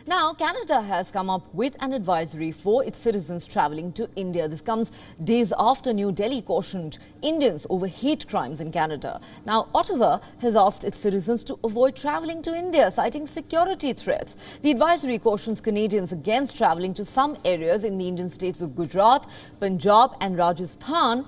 Now, Canada has come up with an advisory for its citizens travelling to India. This comes days after New Delhi cautioned Indians over hate crimes in Canada. Now, Ottawa has asked its citizens to avoid travelling to India, citing security threats. The advisory cautions Canadians against travelling to some areas in the Indian states of Gujarat, Punjab and Rajasthan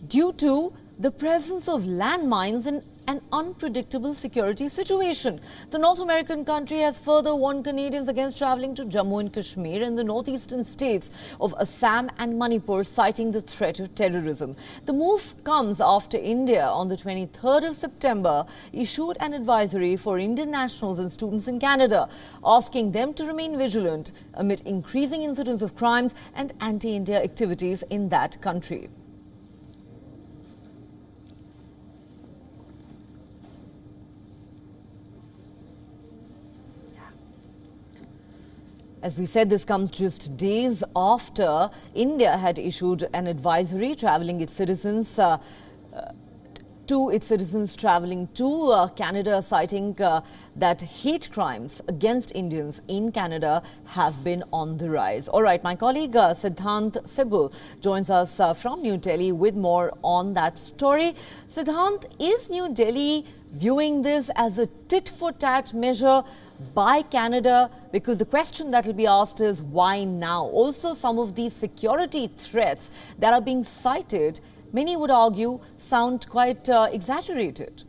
due to the presence of landmines in an unpredictable security situation. The North American country has further warned Canadians against travelling to Jammu and Kashmir and the northeastern states of Assam and Manipur, citing the threat of terrorism. The move comes after India on the 23rd of September issued an advisory for Indian nationals and students in Canada, asking them to remain vigilant amid increasing incidents of crimes and anti-India activities in that country. As we said, this comes just days after India had issued an advisory travelling its citizens travelling to Canada, citing that hate crimes against Indians in Canada have been on the rise. All right, my colleague Siddhant Sibul joins us from New Delhi with more on that story. Siddhant, is New Delhi viewing this as a tit-for-tat measure by Canada? Because the question that will be asked is why now? Also, some of these security threats that are being cited, many would argue, sound quite exaggerated.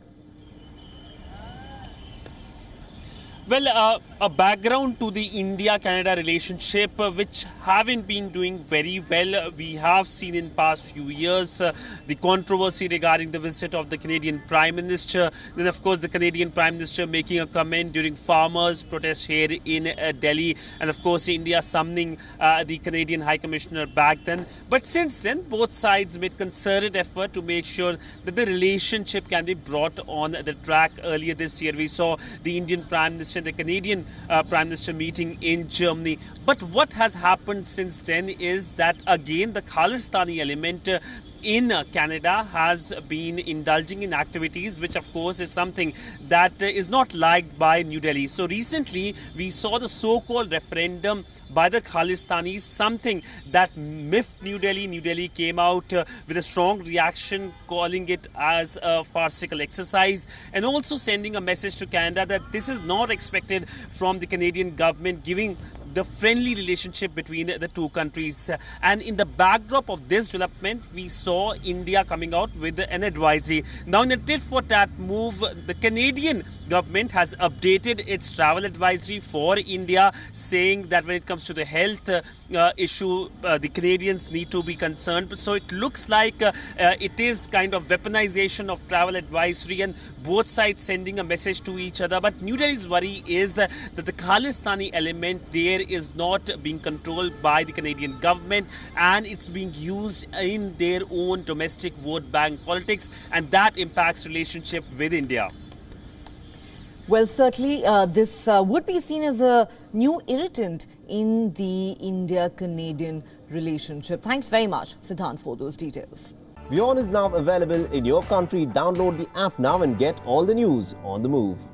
Well, a background to the India-Canada relationship, which haven't been doing very well. We have seen in past few years the controversy regarding the visit of the Canadian Prime Minister. Then, of course, the Canadian Prime Minister making a comment during farmers' protest here in Delhi. And, of course, India summoning the Canadian High Commissioner back then. But since then, both sides made concerted effort to make sure that the relationship can be brought on the track. Earlier this year, we saw the Indian Prime Minister and the Canadian Prime Minister meeting in Germany. But what has happened since then is that again the Khalistani element in Canada has been indulging in activities which of course is something that is not liked by New Delhi. So recently we saw the so-called referendum by the Khalistanis, something that miffed New Delhi. New Delhi came out with a strong reaction, calling it as a farcical exercise and also sending a message to Canada that this is not expected from the Canadian government, giving the friendly relationship between the two countries. And in the backdrop of this development, we saw India coming out with an advisory. Now, in a tit-for-tat move, the Canadian government has updated its travel advisory for India, saying that when it comes to the health issue, the Canadians need to be concerned. So it looks like it is kind of weaponization of travel advisory and both sides sending a message to each other. But New Delhi's worry is that the Khalistani element there is not being controlled by the Canadian government and it's being used in their own domestic vote bank politics, and that impacts relationship with India. Well, certainly this would be seen as a new irritant in the India-Canadian relationship. Thanks very much, Siddhant, for those details. WION is now available in your country. Download the app now and get all the news on the move.